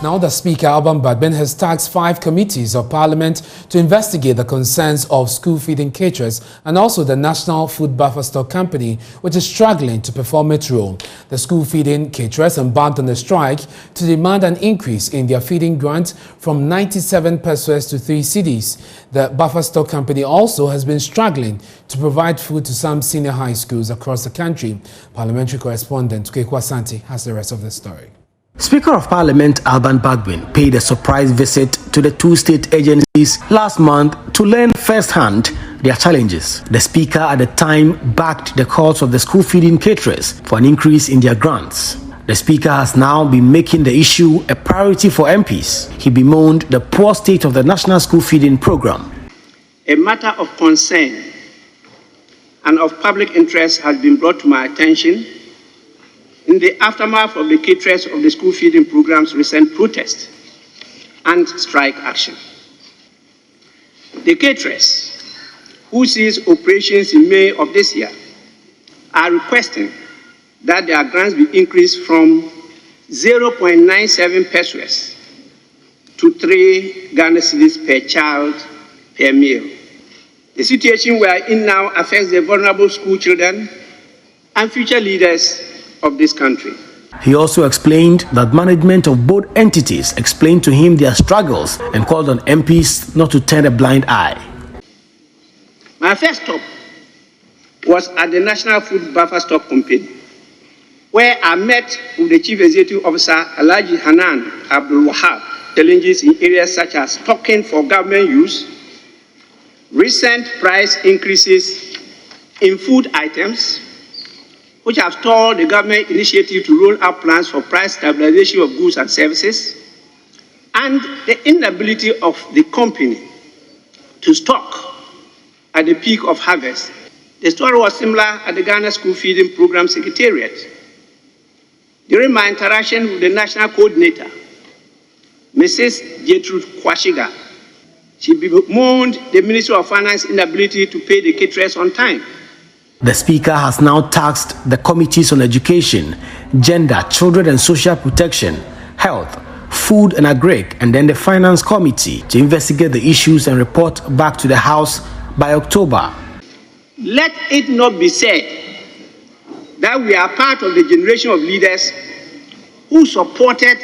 Now, the Speaker, Alban Bagbin, has tasked 5 committees of Parliament to investigate the concerns of school feeding caterers and also the National Food Buffer Stock Company, which is struggling to perform its role. The school feeding caterers embarked on a strike to demand an increase in their feeding grant from 97 pesos to 3 cedis. The Buffer Stock Company also has been struggling to provide food to some senior high schools across the country. Parliamentary correspondent Kekwa Santi has the rest of the story. Speaker of Parliament Alban Bagbin paid a surprise visit to the 2 state agencies last month to learn firsthand their challenges. The Speaker at the time backed the calls of the school feeding caterers for an increase in their grants. The Speaker has now been making the issue a priority for MPs. He bemoaned the poor state of the National School Feeding Program. A matter of concern and of public interest has been brought to my attention in the aftermath of the caterers of the school feeding program's recent protest and strike action. The caterers, who ceased operations in May of this year, are requesting that their grants be increased from 0.97 pesos to 3 Ghana cedis per child per meal. The situation we are in now affects the vulnerable school children and future leaders of this country. He also explained that management of both entities explained to him their struggles and called on MPs not to turn a blind eye. My first stop was at the National Food Buffer Stock Company, where I met with the Chief Executive Officer Alhaji Hanan Abdul Wahab. Challenges in areas such as stocking for government use, recent price increases in food items, which have stalled the government initiative to roll out plans for price stabilization of goods and services, and the inability of the company to stock at the peak of harvest. The story was similar at the Ghana School Feeding Program Secretariat. During my interaction with the National Coordinator, Mrs. Gertrude Kwashiga, she bemoaned the Ministry of Finance inability to pay the caterers on time. The Speaker has now tasked the Committees on Education, Gender, Children and Social Protection, Health, Food and Agric, and then the Finance Committee to investigate the issues and report back to the House by October. Let it not be said that we are part of the generation of leaders who supported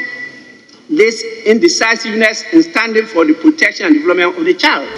this indecisiveness in standing for the protection and development of the child.